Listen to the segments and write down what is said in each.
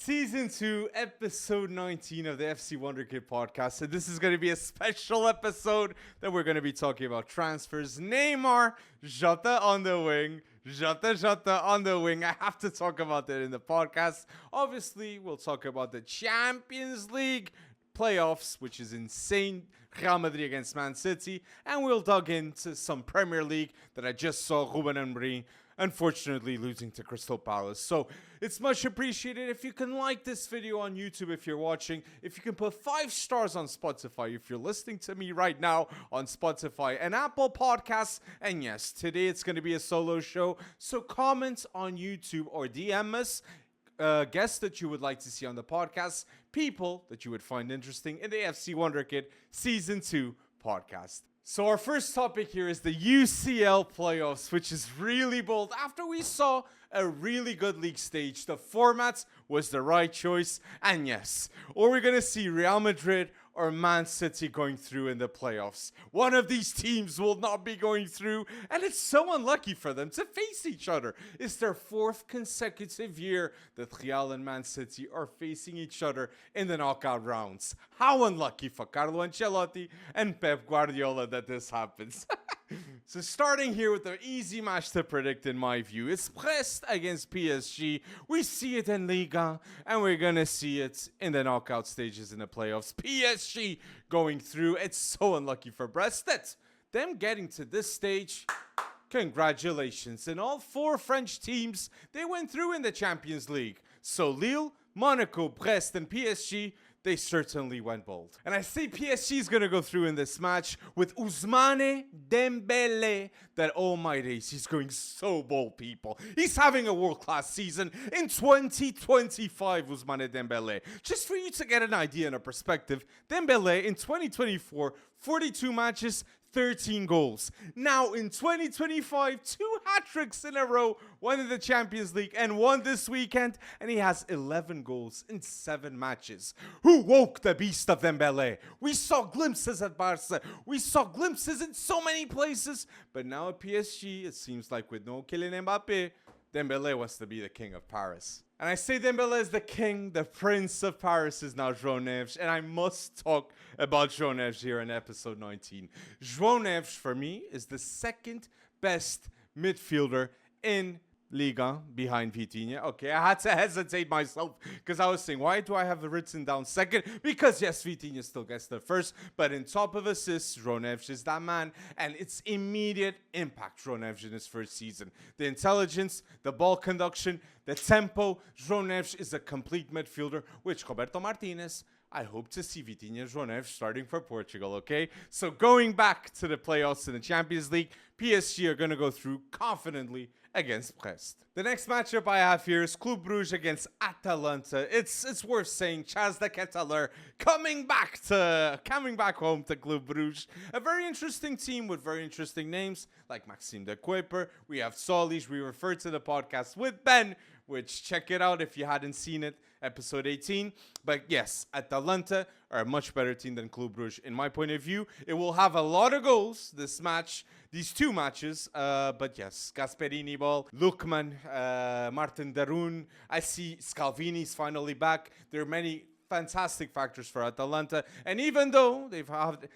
Season 2, episode 19 of the FC Wonderkid podcast. And this is going to be a special episode that we're going to be talking about transfers. Neymar, Jota on the wing. Jota on the wing. I have to talk about that in the podcast. Obviously, we'll talk about the Champions League playoffs, which is insane. Real Madrid against Man City. And we'll dug into some Premier League that I just saw Ruben Amorim unfortunately losing to Crystal Palace. So it's much appreciated if you can like this video on YouTube if you're watching. If you can put 5 stars on Spotify if you're listening to me right now on Spotify and Apple Podcasts. And yes, today it's going to be a solo show. So comment on YouTube or DM us guests that you would like to see on the podcast, people that you would find interesting in the FC Wonderkid Season 2 podcast. So our first topic here is the UCL playoffs, which is really bold. After we saw a really good league stage, the format was the right choice. And yes, or we're going to see Real Madrid or Man City going through in the playoffs. One of these teams will not be going through, and it's so unlucky for them to face each other. It's their 4th consecutive year that Real and Man City are facing each other in the knockout rounds. How unlucky for Carlo Ancelotti and Pep Guardiola that this happens. So starting here with the easy match to predict in my view, it's Brest against PSG. We see it in Liga, and we're going to see it in the knockout stages in the playoffs. PSG going through. It's so unlucky for Brest that them getting to this stage, congratulations. And all 4 French teams, they went through in the Champions League. So Lille, Monaco, Brest, and PSG, they certainly went bold. And I say PSG is going to go through in this match with Ousmane Dembele. That, oh my days, he's going so bold, people. He's having a world-class season in 2025, Ousmane Dembele. Just for you to get an idea and a perspective, Dembele in 2024, 42 matches, 13 goals. Now in 2025, 2 hat-tricks in a row, one in the Champions League and one this weekend, and he has 11 goals in 7 matches. Who woke the beast of Dembele? We saw glimpses at Barca. We saw glimpses in so many places, but now at PSG, it seems like with no Kylian Mbappe, Dembele wants to be the king of Paris. And I say Dembele is the king, the prince of Paris is now João Neves. And I must talk about João Neves here in episode 19. João Neves, for me, is the 2nd best midfielder in Liga behind Vitinha. Okay, I had to hesitate myself because I was saying, why do I have it written down 2nd? Because yes, Vitinha still gets the 1st, but in top of assists, João Neves is that man, and it's immediate impact João Neves in his 1st season. The intelligence, the ball conduction, the tempo. João Neves is a complete midfielder, which Roberto Martinez, I hope to see Vitinha and João Neves starting for Portugal, okay? So going back to the playoffs in the Champions League, PSG are going to go through confidently against Brest. The next matchup I have here is Club Brugge against Atalanta. It's worth saying Chaz de Ketelaere coming back home to Club Brugge. A very interesting team with very interesting names like Maxime de Kuiper. We have Solis. We referred to the podcast with Ben, which check it out if you hadn't seen it, episode 18. But yes, Atalanta are a much better team than Club Brugge in my point of view. It will have a lot of goals, this match, these 2 matches. But yes, Gasperini ball, Lukman, Martin Darun. I see Scalvini's finally back. There are many fantastic factors for Atalanta. And even though they've had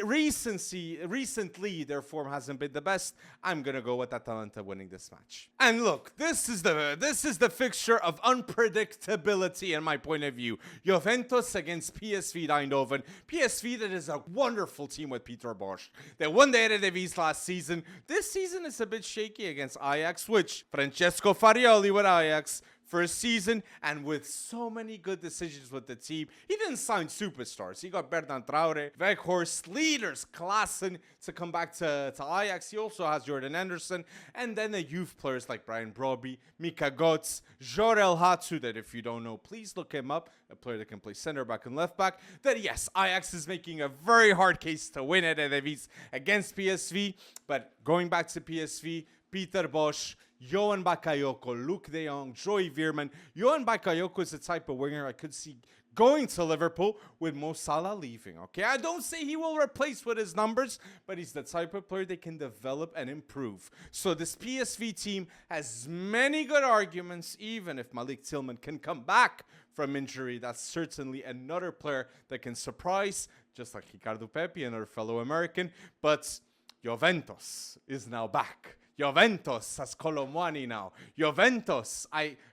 recently their form hasn't been the best, I'm gonna go with Atalanta winning this match. And look, this is the fixture of unpredictability in my point of view. Juventus against PSV Eindhoven. PSV, that is a wonderful team with Peter Bosz. They won the Eredivisie last season. This season is a bit shaky against Ajax, which Francesco Farioli with Ajax. First season, and with so many good decisions with the team. He didn't sign superstars. He got Bertrand Traore, Weghorst, leaders, Klaassen to come back to Ajax. He also has Jordan Anderson, and then the youth players like Brian Brobbey, Mika Götze, Jorel Hatsu, that if you don't know, please look him up, a player that can play center back and left back. That yes, Ajax is making a very hard case to win at Eredivisie against PSV, but going back to PSV, Peter Bosz, Johan Bakayoko, Luke de Jong, Joey Veerman. Johan Bakayoko is the type of winger I could see going to Liverpool with Mo Salah leaving, okay? I don't say he will replace with his numbers, but he's the type of player they can develop and improve. So this PSV team has many good arguments, even if Malik Tillman can come back from injury. That's certainly another player that can surprise, just like Ricardo Pepi, another fellow American. But Juventus is now back. Juventus has Colomwani now. Juventus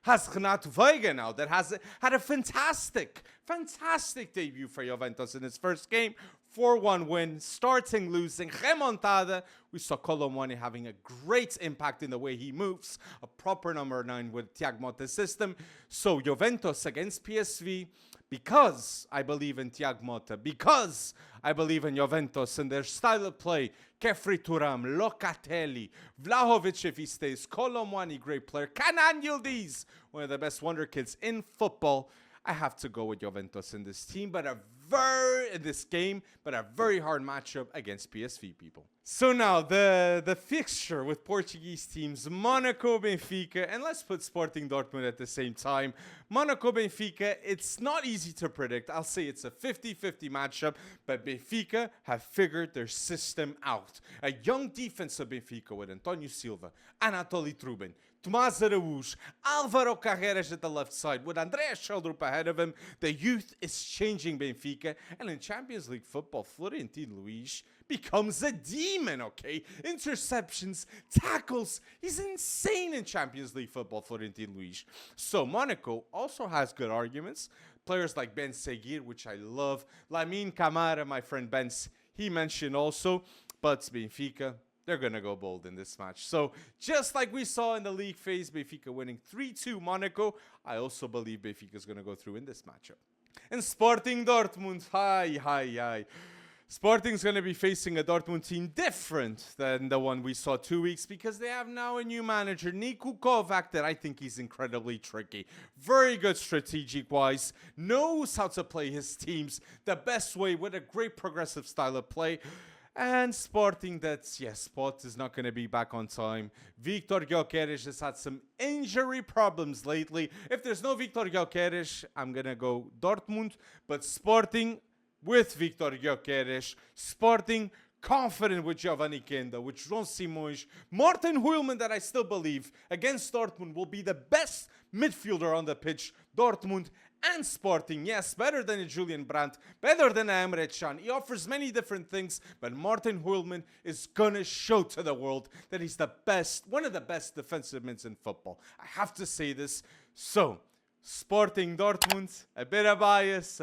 has Renato Veiga now that had a fantastic debut for Juventus in his first game. 4-1 win, starting losing, remontada. We saw Colomwani having a great impact in the way he moves. A proper number 9 with Thiago Motta's system. So Juventus against PSV. Because I believe in Thiago Motta, because I believe in Juventus and their style of play, Kefri Turam, Locatelli, Vlahovic if he stays, Colomwani, great player, Kenan Yildiz, one of the best wonder kids in football. I have to go with Juventus in this team, but a very hard matchup against PSV people. So now the fixture with Portuguese teams, Monaco, Benfica, and let's put Sporting Dortmund at the same time. Monaco, Benfica, it's not easy to predict. I'll say it's a 50-50 matchup, but Benfica have figured their system out. A young defense of Benfica with Antonio Silva, Anatoly Trubin, Tomás Araújo, Álvaro Carreras at the left side with Andreas Sheldrup ahead of him. The youth is changing Benfica. And in Champions League football, Florentino Luis becomes a demon, okay? Interceptions, tackles. He's insane in Champions League football, Florentino Luis. So Monaco also has good arguments. Players like Ben Seguir, which I love. Lamine Camara, my friend Ben, he mentioned also. But Benfica, they're going to go bold in this match. So, just like we saw in the league phase, Benfica winning 3-2 Monaco, I also believe Benfica is going to go through in this matchup. And Sporting Dortmund, Sporting's going to be facing a Dortmund team different than the one we saw 2 weeks because they have now a new manager, Niko Kovac, that I think he's incredibly tricky. Very good strategic-wise, knows how to play his teams the best way with a great progressive style of play. And Sporting, Sport is not going to be back on time. Victor Gyökeres has had some injury problems lately. If there's no Victor Gyökeres, I'm going to go Dortmund. But Sporting with Victor Gyökeres. Sporting confident with Giovanni Kenda, with João Simões. Morten Huilman, that I still believe, against Dortmund, will be the best midfielder on the pitch. Dortmund and Sporting, yes, better than a Julian Brandt, better than a Emre Can. He offers many different things, but Morten Huilman is gonna show to the world that he's the best, one of the best defensive mids in football. I have to say this. So, Sporting Dortmund, a bit of bias,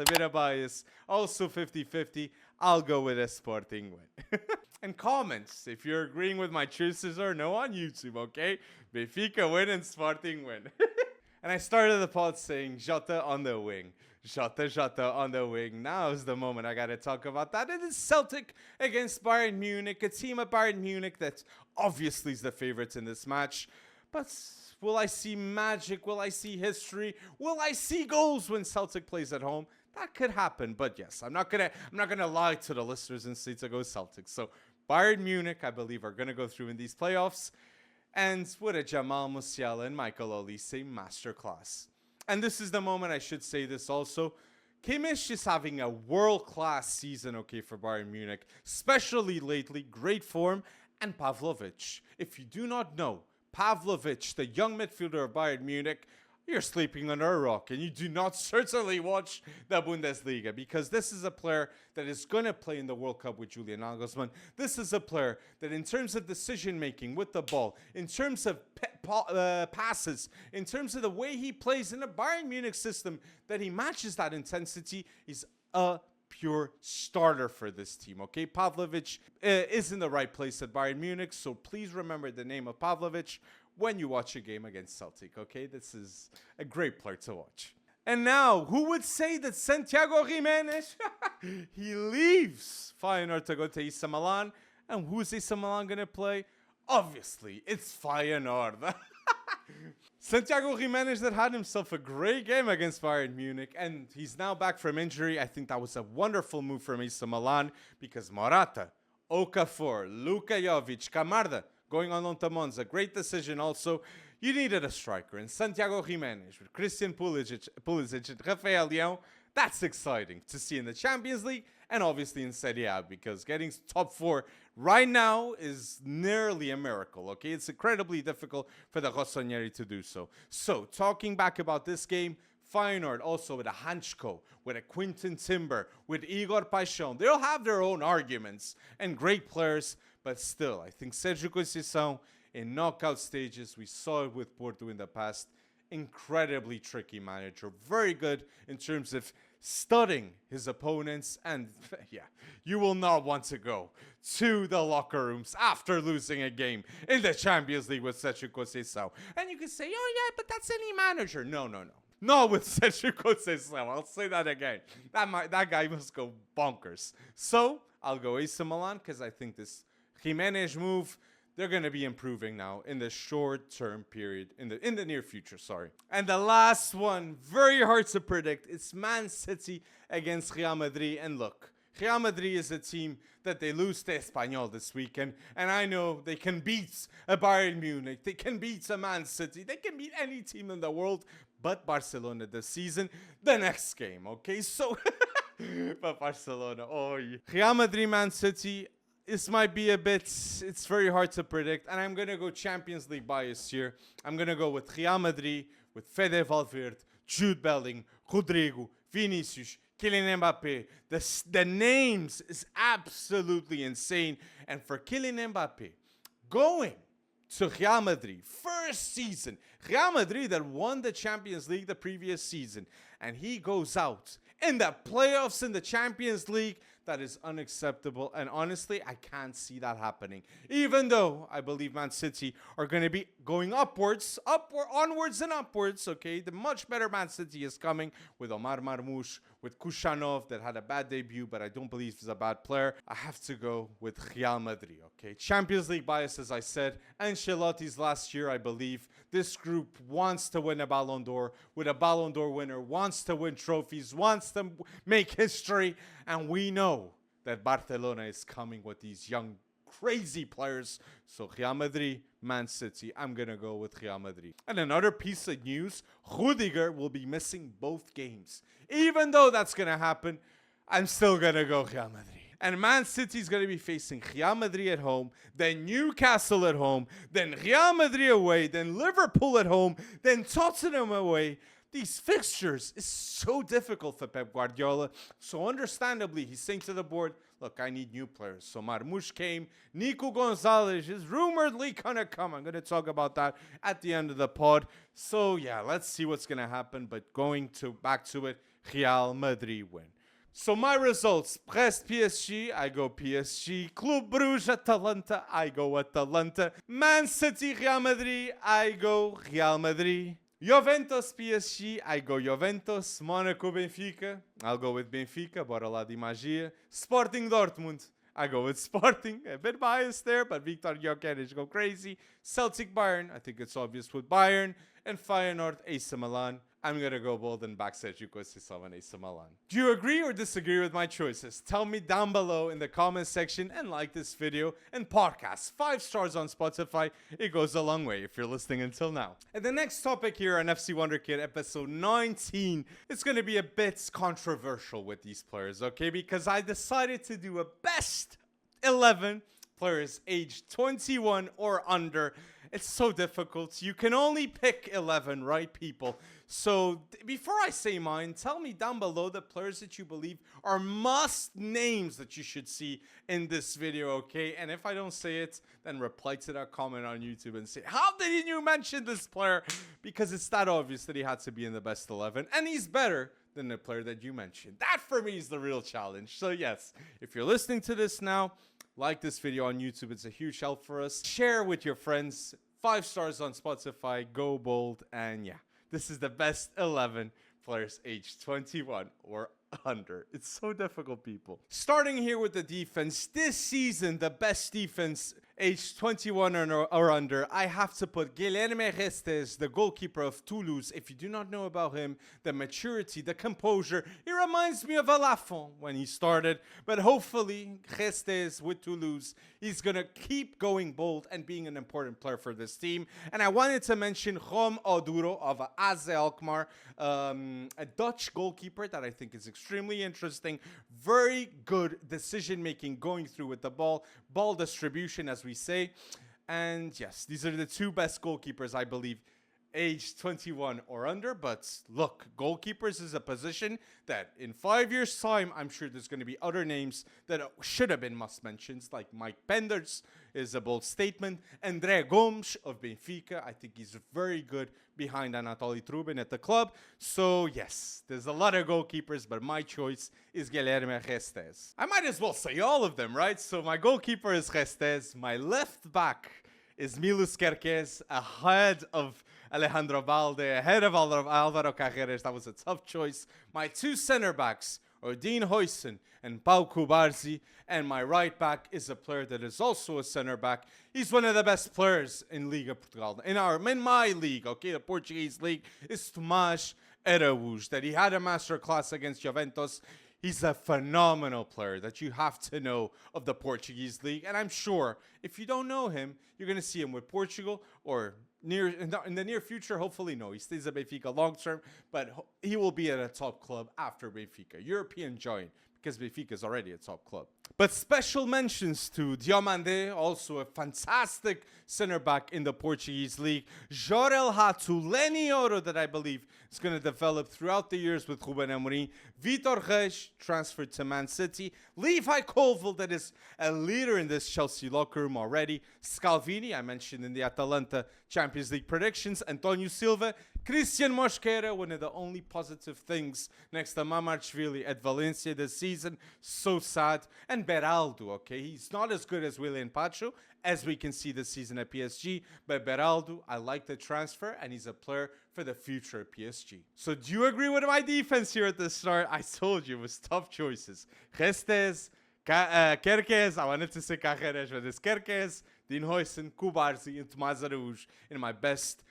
also 50-50. I'll go with a Sporting win. And comments if you're agreeing with my choices or no on YouTube, okay? Benfica win and Sporting win. And I started the pod saying, Jota on the wing. Jota on the wing. Now is the moment I got to talk about that. It is Celtic against Bayern Munich. A team of Bayern Munich that obviously is the favorites in this match. But will I see magic? Will I see history? Will I see goals when Celtic plays at home? That could happen. But yes, I'm not gonna lie to the listeners and say to go Celtics. So Bayern Munich, I believe, are gonna go through in these playoffs. And with a Jamal Musiala and Michael Olise masterclass. And this is the moment I should say this also. Kimmich is having a world-class season, okay, for Bayern Munich. Especially lately, great form. And Pavlovic. If you do not know, Pavlovic, the young midfielder of Bayern Munich, you're sleeping under a rock and you do not certainly watch the Bundesliga because this is a player that is going to play in the World Cup with Julian Nagelsmann. This is a player that in terms of decision making with the ball, in terms of passes, in terms of the way he plays in a Bayern Munich system, that he matches that intensity, is a pure starter for this team, okay? Pavlovic is in the right place at Bayern Munich, so please remember the name of Pavlovic when you watch a game against Celtic, okay? This is a great player to watch. And now, who would say that Santiago Giménez, he leaves Feyenoord to go to AC Milan, and who's AC Milan going to play? Obviously, it's Feyenoord. Santiago Giménez that had himself a great game against Bayern Munich, and he's now back from injury. I think that was a wonderful move from AC Milan because Morata, Okafor, Luka Jovic, Camarda, going on loan to Monza. Great decision also. You needed a striker. And Santiago Jimenez with Christian Pulisic and Rafael Leão. That's exciting to see in the Champions League and obviously in Serie A, because getting top 4 right now is nearly a miracle, okay? It's incredibly difficult for the Rossoneri to do so. So, talking back about this game, Feyenoord also with a Hanchko, with a Quinton Timber, with Igor Paixão. They'll have their own arguments and great players, but still, I think Sérgio Conceição in knockout stages, we saw it with Porto in the past, incredibly tricky manager, very good in terms of studying his opponents, and yeah, you will not want to go to the locker rooms after losing a game in the Champions League with Sérgio Conceição. And you can say, oh yeah, but that's any manager. No. Not with Sérgio Conceição. I'll say that again. That guy must go bonkers. So, I'll go AC Milan because I think this Jimenez move, they're going to be improving now in the short-term period, in the near future, sorry. And the last one, very hard to predict. It's Man City against Real Madrid. And look, Real Madrid is a team that they lose to Espanyol this weekend. And I know they can beat a Bayern Munich. They can beat a Man City. They can beat any team in the world but Barcelona this season. The next game, okay? So, but Barcelona, oh yeah. Real Madrid, Man City. This might be it's very hard to predict. And I'm going to go Champions League bias here. I'm going to go with Real Madrid, with Fede Valverde, Jude Bellingham, Rodrigo, Vinicius, Kylian Mbappe. The names is absolutely insane. And for Kylian Mbappe, going to Real Madrid, first season, Real Madrid that won the Champions League the previous season, and he goes out in the playoffs in the Champions League, that is unacceptable. And honestly, I can't see that happening. Even though I believe Man City are going to be going onwards and upwards, okay? The much better Man City is coming with Omar Marmoush, with Kushanov that had a bad debut, but I don't believe he's a bad player. I have to go with Real Madrid, okay? Champions League bias, as I said. Ancelotti's last year, I believe. This group wants to win a Ballon d'Or, with a Ballon d'Or winner, wants to win trophies, wants to make history, and we know that Barcelona is coming with these young, crazy players. So Real Madrid, Man City, I'm going to go with Real Madrid. And another piece of news, Rudiger will be missing both games. Even though that's going to happen, I'm still going to go Real Madrid. And Man City is going to be facing Real Madrid at home, then Newcastle at home, then Real Madrid away, then Liverpool at home, then Tottenham away. These fixtures is so difficult for Pep Guardiola. So understandably, he's saying to the board, look, I need new players. So Marmoush came. Nico Gonzalez is rumoredly going to come. I'm going to talk about that at the end of the pod. So yeah, let's see what's going to happen. But back to it, Real Madrid win. So my results, Brest PSG, I go PSG. Club Brugge Atalanta, I go Atalanta. Man City Real Madrid, I go Real Madrid. Juventus PSG, I go Juventus. Monaco Benfica, I'll go with Benfica, bora lá de magia. Sporting Dortmund, I go with Sporting. A bit biased there, but Victor Gyökeres go crazy. Celtic Bayern, I think it's obvious with Bayern. And Feyenoord AC Milan. I'm going to go bold and back Sérgio Conceição and AC Milan. Do you agree or disagree with my choices? Tell me down below in the comment section and like this video and podcast. 5 stars on Spotify. It goes a long way if you're listening until now. And the next topic here on FC Wonderkid episode 19, it's going to be a bit controversial with these players, okay? Because I decided to do a best 11 players aged 21 or under. It's so difficult. You can only pick 11, right, people? So before I say mine, tell me down below the players that you believe are must names that you should see in this video, okay? And if I don't say it, then reply to that comment on YouTube and say, how didn't you mention this player? Because it's that obvious that he had to be in the best 11, and he's better than the player that you mentioned. That for me is the real challenge. So yes, if you're listening to this now, like this video on YouTube. It's a huge help for us. Share with your friends. 5 stars on Spotify. Go bold. And yeah, this is the best 11 players aged 21 or under. It's so difficult, people. Starting here with the defense. This season, the best defense age 21 or under, I have to put Guilherme Restes, the goalkeeper of Toulouse. If you do not know about him, the maturity, the composure, he reminds me of Alafon when he started. But hopefully, Restes with Toulouse, he's going to keep going bold and being an important player for this team. And I wanted to mention Rom Oduro of AZ Alkmaar, a Dutch goalkeeper that I think is extremely interesting. Very good decision-making going through with the ball distribution, as we say. And yes, these are the two best goalkeepers, I believe, age 21 or under. But look, goalkeepers is a position that in 5 years' time, I'm sure there's going to be other names that should have been must-mentions, like Mike Penders is a bold statement. André Gomes of Benfica, I think he's very good behind Anatoly Trubin at the club. So yes, there's a lot of goalkeepers, but my choice is Guilherme Restes. I might as well say all of them, right? So my goalkeeper is Restes. My left back is Milos Kerkez, ahead of Alejandro Balde, ahead of Alvaro Carreras. That was a tough choice. My two center backs are Dean Huijsen and Pau Cubarsí, and my right back is a player that is also a center back. He's one of the best players in Liga Portugal. In my league, okay, the Portuguese league, is Tomás Araújo, that he had a masterclass against Juventus. He's a phenomenal player that you have to know of the Portuguese league. And I'm sure if you don't know him, you're going to see him with Portugal or in the near future. Hopefully, no. He stays at Benfica long term, but he will be at a top club after Benfica. European giant, because Benfica is already a top club. But special mentions to Diomande, also a fantastic center back in the Portuguese league. Jorel Hatu, Leni Oro, that I believe is going to develop throughout the years with Ruben Amorim. Vitor Reis, transferred to Man City. Levi Colville, that is a leader in this Chelsea locker room already. Scalvini, I mentioned in the Atalanta Champions League predictions. Antonio Silva. Christian Mosquera, one of the only positive things next to Mamardashvili at Valencia this season. So sad. And Beraldo, okay? He's not as good as Willian Pacho, as we can see this season at PSG. But Beraldo, I like the transfer, and he's a player for the future at PSG. So do you agree with my defense here at the start? I told you it was tough choices. Restes, Kerkez, I wanted to say Carreras, but it's Kerkez, Dean Huijsen, Cubarsí, and Tomás Araújo in my best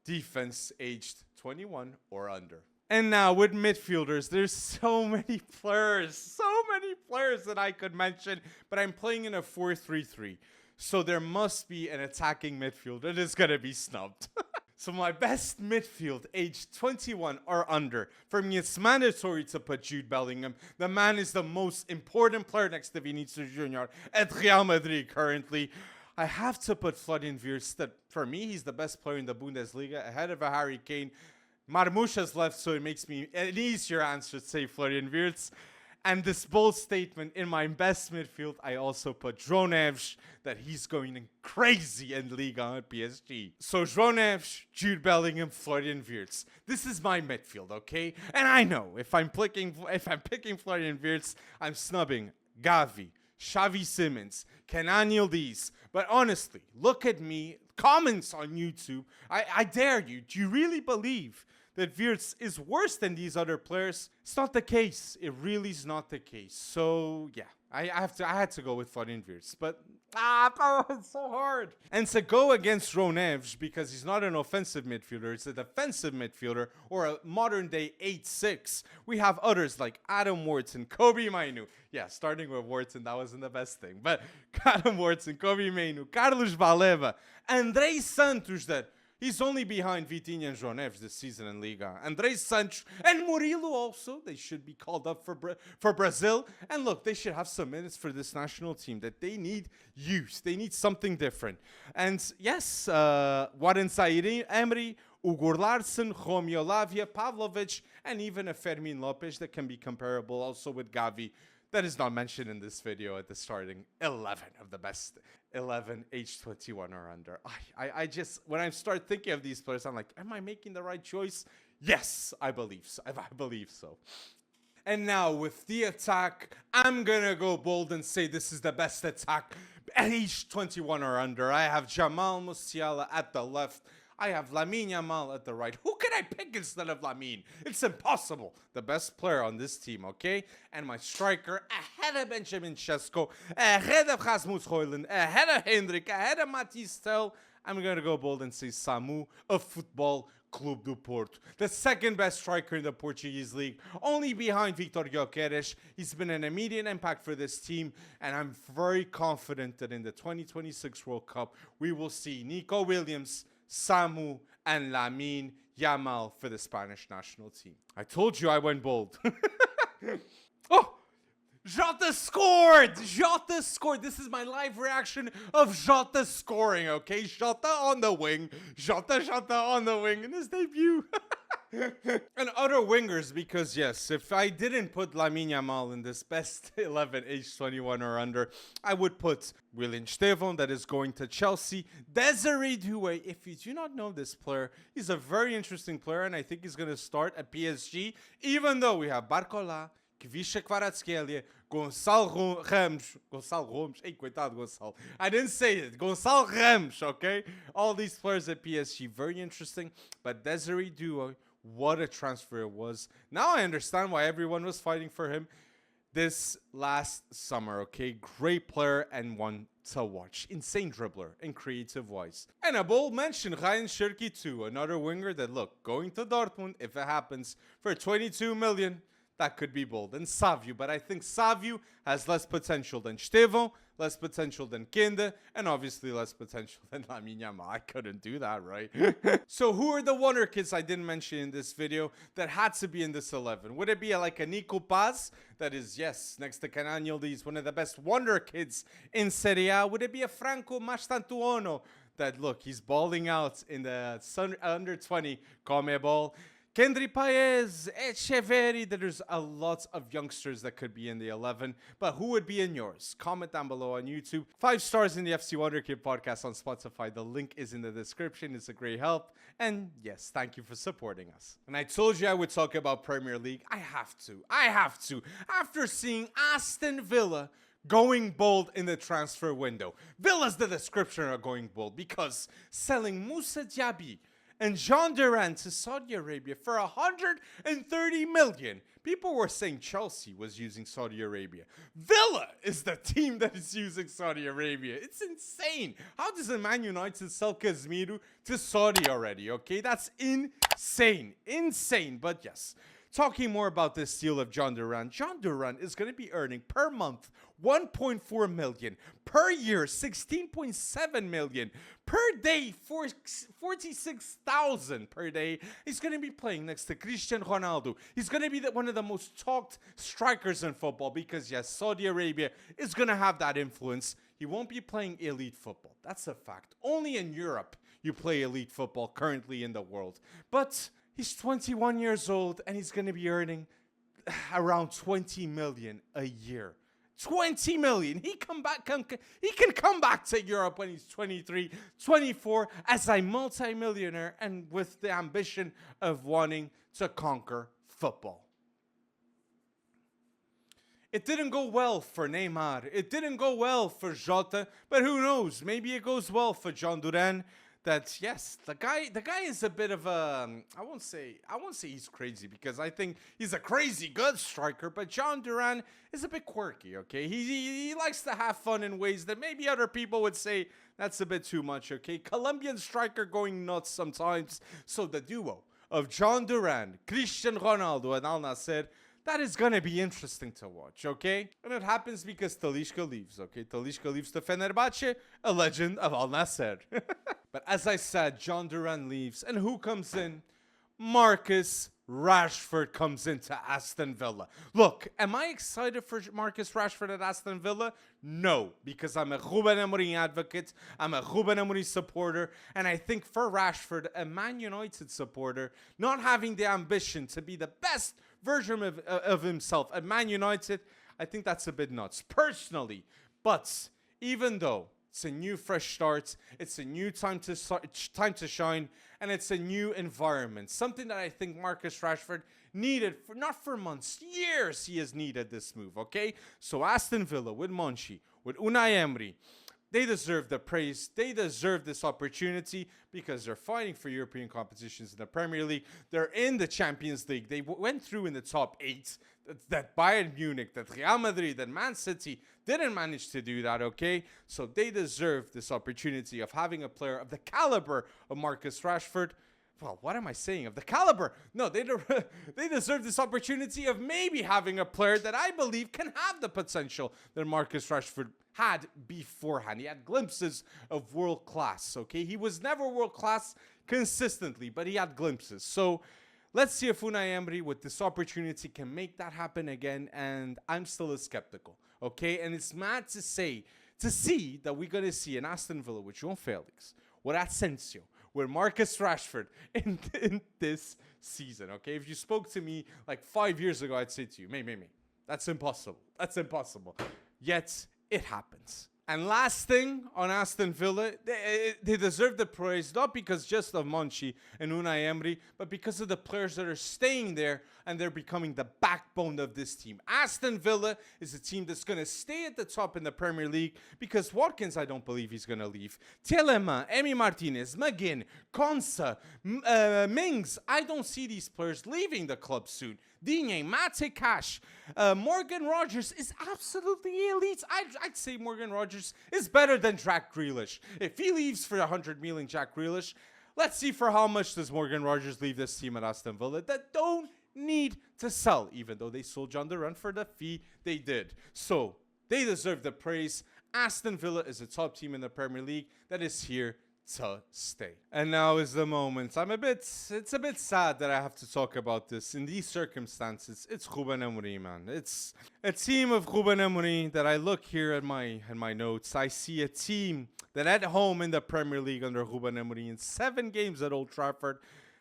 defense aged 21 or under. And now with midfielders, there's so many players that I could mention, but I'm playing in a 4-3-3. So there must be an attacking midfielder that's going to be snubbed. So my best midfield, aged 21 or under. For me, it's mandatory to put Jude Bellingham. The man is the most important player next to Vinicius Jr. at Real Madrid currently. I have to put Florian Wirtz, that for me, he's the best player in the Bundesliga, ahead of a Harry Kane. Marmoush left, so it makes me an easier answer to say Florian Wirtz. And this bold statement in my best midfield, I also put João Neves, that he's going crazy in Liga at PSG. So João Neves, Jude Bellingham, Florian Wirtz. This is my midfield, okay? And I know if I'm picking Florian Wirtz, I'm snubbing Gavi, Xavi Simons, Kenan Yildiz. But honestly, look at me. Comments on YouTube. I dare you. Do you really believe that Wirtz is worse than these other players? It's not the case. It really is not the case. So yeah, I had to go with Florian Wirtz, but it's so hard. And to go against João Neves, because he's not an offensive midfielder, it's a defensive midfielder or a modern day 8-6. We have others like Adam Wharton, Kobe Mainu. Yeah, starting with Wharton, that wasn't the best thing, but Adam Wharton, Kobe Mainu, Carlos Baleva, André Santos, that he's only behind Vitinha and João Neves this season in Liga. André Santos and Murilo also. They should be called up for Brazil. And look, they should have some minutes for this national team, that they need use. They need something different. And yes, Warren Zaïre-Emery, Ugur Larsson, Romeo Lavia, Pavlovic, and even a Fermin Lopes that can be comparable also with Gavi. That is not mentioned in this video at the starting 11 of the best 11 age 21 or under. I just, when I start thinking of these players, I'm like, am I making the right choice? Yes, I believe so. I believe so. And now with the attack, I'm going to go bold and say this is the best attack at age 21 or under. I have Jamal Musiala at the left. I have Lamine Yamal at the right. Who can I pick instead of Lamine? It's impossible. The best player on this team, okay? And my striker, ahead of Benjamin Sesko, ahead of Rasmus Højlund, ahead of Hendrik, ahead of Matthijs Tel. I'm going to go bold and say Samu of Football Clube do Porto. The second best striker in the Portuguese league, only behind Victor Gyökeres. He's been an immediate impact for this team, and I'm very confident that in the 2026 World Cup, we will see Nico Williams, Samu, and Lamine Yamal for the Spanish national team. I told you I went bold. Oh! Jota scored! Jota scored! This is my live reaction of Jota scoring, okay? Jota on the wing. Jota on the wing in his debut. And other wingers, because yes, if I didn't put Lamine Yamal in this best 11 age 21 or under, I would put William Estevão, that is going to Chelsea. Desiree Doué, if you do not know this player, he's a very interesting player, and I think he's going to start at PSG, even though we have Barcola, Kvisha Kvaratskhelia, Gonçalo Ramos. Hey, coitado, Gonçalo. I didn't say it. Gonçalo Ramos, okay? All these players at PSG, very interesting. But Desiree Doué, what a transfer it was. Now I understand why everyone was fighting for him this last summer, okay? Great player and one to watch. Insane dribbler and creative-wise. And a bold mention, Ryan Cherki too. Another winger that, look, going to Dortmund, if it happens, for 22 million. That could be bold. And Savio, but I think Savio has less potential than Estevão, less potential than Kinde, and obviously less potential than Lamine Yamal. I couldn't do that, right? So who are the Wonderkids I didn't mention in this video that had to be in this 11? Would it be like a Nico Paz, that is, yes, next to Canagnoli, is one of the best Wonderkids in Serie A? Would it be a Franco Mastantuono, that, look, he's balling out in the under 20 CONMEBOL? Kendry Paez, Echeverri, there's a lot of youngsters that could be in the 11, but who would be in yours? Comment down below on YouTube. 5 stars in the FC Wonderkid podcast on Spotify. The link is in the description. It's a great help. And yes, thank you for supporting us. And I told you I would talk about Premier League. I have to. After seeing Aston Villa going bold in the transfer window. Villa's the description of going bold, because selling Moussa Diaby and Jean Durand to Saudi Arabia for 130 million. People were saying Chelsea was using Saudi Arabia. Villa is the team that is using Saudi Arabia. It's insane. How does a Man United sell Casemiro to Saudi already, okay? That's insane. Insane. But yes, talking more about this deal of John Durand. John Durand is going to be earning per month 1.4 million, per year 16.7 million, per day 46,000 per day. He's going to be playing next to Cristiano Ronaldo. He's going to be one of the most talked strikers in football, because yes, Saudi Arabia is going to have that influence. He won't be playing elite football. That's a fact. Only in Europe you play elite football currently in the world. But he's 21 years old, and he's going to be earning around 20 million a year. 20 million. He can come back to Europe when he's 23, 24 as a multi-millionaire, and with the ambition of wanting to conquer football. It didn't go well for Neymar. It didn't go well for Jota, but who knows? Maybe it goes well for John Durand. That yes, the guy is a bit of a, I won't say he's crazy, because I think he's a crazy good striker, but John Durand is a bit quirky, okay? He likes to have fun in ways that maybe other people would say that's a bit too much, okay? Colombian striker going nuts sometimes. So the duo of John Durand, Cristiano Ronaldo, and Al Nassr, that is going to be interesting to watch, okay? And it happens because Talisca leaves, okay? Talisca leaves to Fenerbahce, a legend of Al Nassr. But as I said, John Durand leaves. And who comes in? Marcus Rashford comes into Aston Villa. Look, am I excited for Marcus Rashford at Aston Villa? No, because I'm a Ruben Amorim advocate. I'm a Ruben Amorim supporter. And I think for Rashford, a Man United supporter, not having the ambition to be the best version of himself at Man United, I think that's a bit nuts, personally. But even though it's a new fresh start, it's a new time to shine, and it's a new environment. Something that I think Marcus Rashford needed, not for months, years he has needed this move, okay? So Aston Villa with Monchi, with Unai Emery, they deserve the praise. They deserve this opportunity because they're fighting for European competitions in the Premier League. They're in the Champions League. They went through in the top 8. That Bayern Munich, that Real Madrid, that Man City didn't manage to do that, okay? So they deserve this opportunity of having a player of the caliber of Marcus Rashford. Well, what am I saying? Of the caliber? No, they deserve this opportunity of maybe having a player that I believe can have the potential that Marcus Rashford had beforehand. He had glimpses of world class, okay? He was never world class consistently, but he had glimpses. So let's see if Unai Emery with this opportunity can make that happen again, and I'm still skeptical, okay? And it's mad to see that we're going to see an Aston Villa with João Felix, with Asensio, with Marcus Rashford in this season, okay? If you spoke to me like 5 years ago, I'd say to you, mate, that's impossible. That's impossible. Yet, it happens. And last thing on Aston Villa, they deserve the praise, not because just of Monchi and Unai Emery, but because of the players that are staying there and they're becoming the backbone of this team. Aston Villa is a team that's going to stay at the top in the Premier League because Watkins, I don't believe he's going to leave. Tielemans, Emi Martinez, McGinn, Konsa, Mings, I don't see these players leaving the club soon. Digne, Mate Cash, Morgan Rogers is absolutely elite. I'd say Morgan Rogers is better than Jack Grealish. If he leaves for 100 million, Jack Grealish, let's see for how much does Morgan Rogers leave this team at Aston Villa that don't need to sell, even though they sold John Durant for the fee they did. So they deserve the praise. Aston Villa is a top team in the Premier League that is here to stay. And now is the moment. It's a bit sad that I have to talk about this in these circumstances. It's Ruben Amorim, man. It's a team of Ruben Amorim that I look here at my notes. I see a team that at home in the Premier League under Ruben Amorim in 7 games at Old Trafford,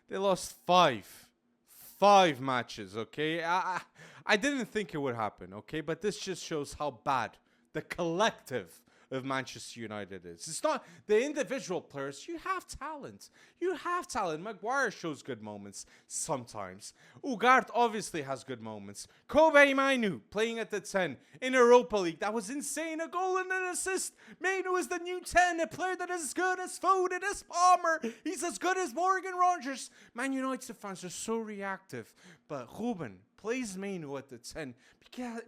they lost 5 matches, okay? I didn't think it would happen, okay? But this just shows how bad the collective of Manchester United is. It's not the individual players. You have talent. Maguire shows good moments sometimes. Ugarte obviously has good moments. Kobe Mainu playing at the 10 in Europa League. That was insane. A goal and an assist. Mainu is the new 10. A player that is as good as Foden, as Palmer. He's as good as Morgan Rogers. Man United fans are so reactive. But Ruben plays Mainu at the 10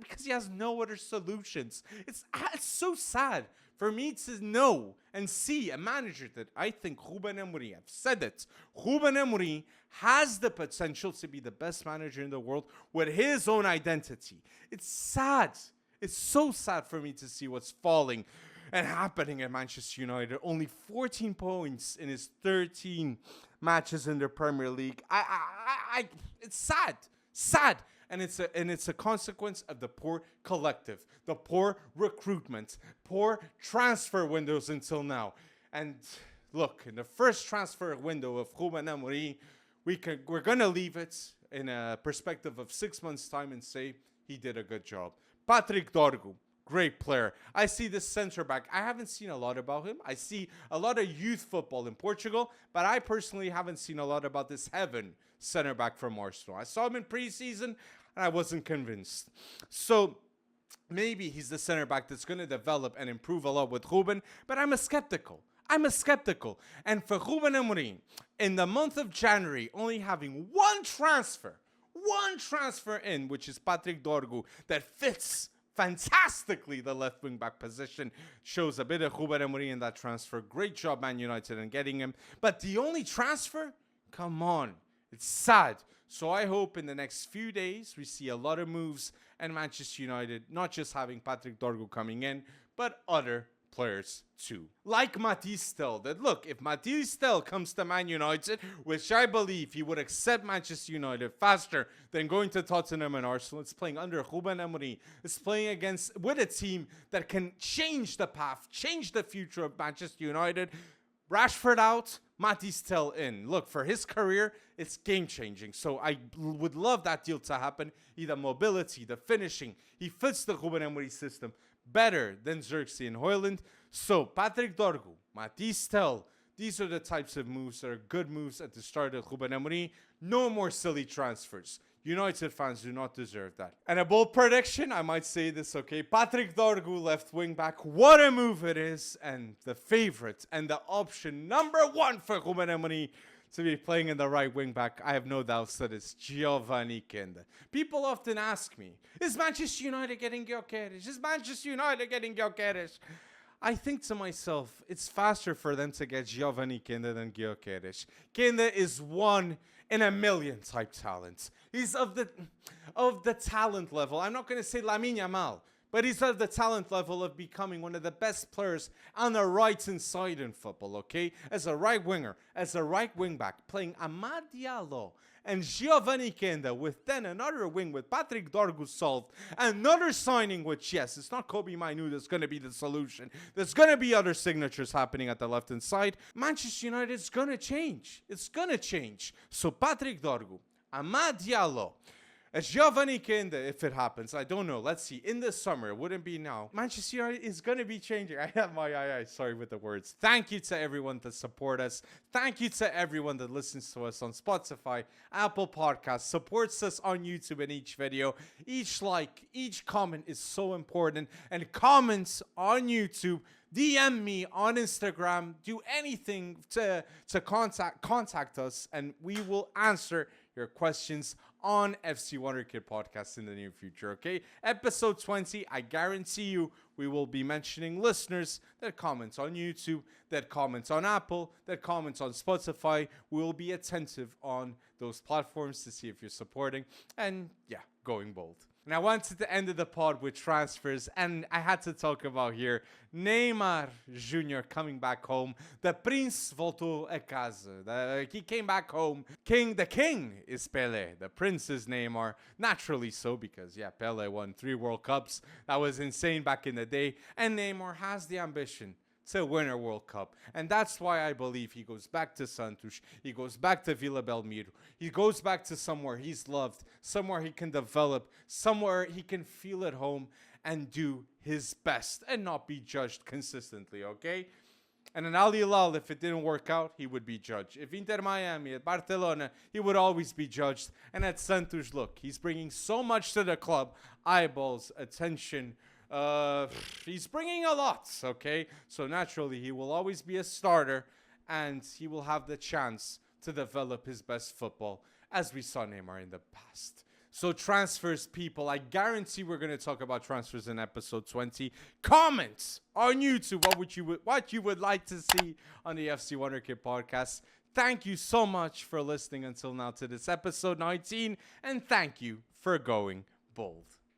because he has no other solutions. It's so sad for me to know and see a manager that I think Ruben Amorim, I've said it, Ruben Amorim has the potential to be the best manager in the world with his own identity. It's sad. It's so sad for me to see what's falling and happening at Manchester United. Only 14 points in his 13 matches in the Premier League. It's sad. And it's a consequence of the poor collective, the poor recruitment, poor transfer windows until now. And look, in the first transfer window of Ruben Amorim, we're gonna leave it in a perspective of 6 months' time and say he did a good job. Patrick Dorgu, great player. I see this centre back. I haven't seen a lot about him. I see a lot of youth football in Portugal, but I personally haven't seen a lot about this Heaven center back from Arsenal. I saw him in preseason, and I wasn't convinced. So maybe he's the center back that's going to develop and improve a lot with Ruben, but I'm skeptical. And for Ruben Amorim, in the month of January, only having one transfer in, which is Patrick Dorgu, that fits fantastically the left wing back position, shows a bit of Ruben Amorim in that transfer. Great job, Man United, in getting him. But the only transfer? Come on. It's sad. So I hope in the next few days we see a lot of moves and Manchester United, not just having Patrick Dorgu coming in, but other players too. Like Matthijs Tel. That look, if Matthijs Tel comes to Man United, which I believe he would accept Manchester United faster than going to Tottenham and Arsenal, it's playing under Ruben Amorim. It's playing with a team that can change the path, change the future of Manchester United. Rashford out, Matthijs Tel in. Look, for his career, it's game-changing. So I would love that deal to happen. The mobility, the finishing. He fits the Ruben Amorim system better than Xerxes and Højlund. So Patrick Dorgu, Matthijs Tel, these are the types of moves that are good moves at the start of Ruben Amorim. No more silly transfers. United fans do not deserve that. And a bold prediction, I might say this, okay? Patrick Dorgu, left wing back. What a move it is. And the favorite and the option number one for Ruben Amorim to be playing in the right wing back, I have no doubts that it's Giovanni Kinda. People often ask me, is Manchester United getting Gyökeres? Is Manchester United getting Gyökeres? I think to myself, it's faster for them to get Giovanni Kinda than Gyökeres. Kinda is 1 in a million type talent. He's of the talent level. I'm not going to say Lamine Yamal, but he's of the talent level of becoming one of the best players on the right-hand side in football, okay? As a right winger, as a right wing back, playing Amad Diallo and Giovanni Kinda with then another wing with Patrick Dorgu solved. Another signing which, yes, it's not Kobe Mainu that's going to be the solution. There's going to be other signatures happening at the left-hand side. Manchester United is going to change. It's going to change. So Patrick Dorgu, Amad Diallo, Giovanni Kinda, if it happens, I don't know. Let's see. In the summer, it wouldn't be now. Manchester United is going to be changing. I have my sorry with the words. Thank you to everyone that support us. Thank you to everyone that listens to us on Spotify, Apple Podcasts, supports us on YouTube in each video. Each like, each comment is so important. And comments on YouTube, DM me on Instagram, do anything to contact us, and we will answer your questions on FC Wonderkid podcast in the near future, okay? Episode 20, I guarantee you we will be mentioning listeners that comment on YouTube, that comment on Apple, that comment on Spotify. We will be attentive on those platforms to see if you're supporting, and yeah, going bold. And I wanted to end the pod with transfers, and I had to talk about here Neymar Jr. coming back home. The Prince voltou a casa. He came back home. The king is Pelé. The Prince is Neymar. Naturally so, because, yeah, Pelé won 3 World Cups. That was insane back in the day. And Neymar has the ambition to win a World Cup. And that's why I believe he goes back to Santos. He goes back to Villa Belmiro. He goes back to somewhere he's loved, somewhere he can develop, somewhere he can feel at home and do his best and not be judged consistently, okay? And in Al Hilal, if it didn't work out, he would be judged. If Inter Miami, at Barcelona, he would always be judged. And at Santos, look, he's bringing so much to the club. Eyeballs, attention, he's bringing a lot, okay? So naturally, he will always be a starter, and he will have the chance to develop his best football, as we saw Neymar in the past. So transfers, people, I guarantee we're going to talk about transfers in episode 20. Comments on YouTube what you would like to see on the FC Wonderkid podcast. Thank you so much for listening until now to this episode 19, and thank you for going bold.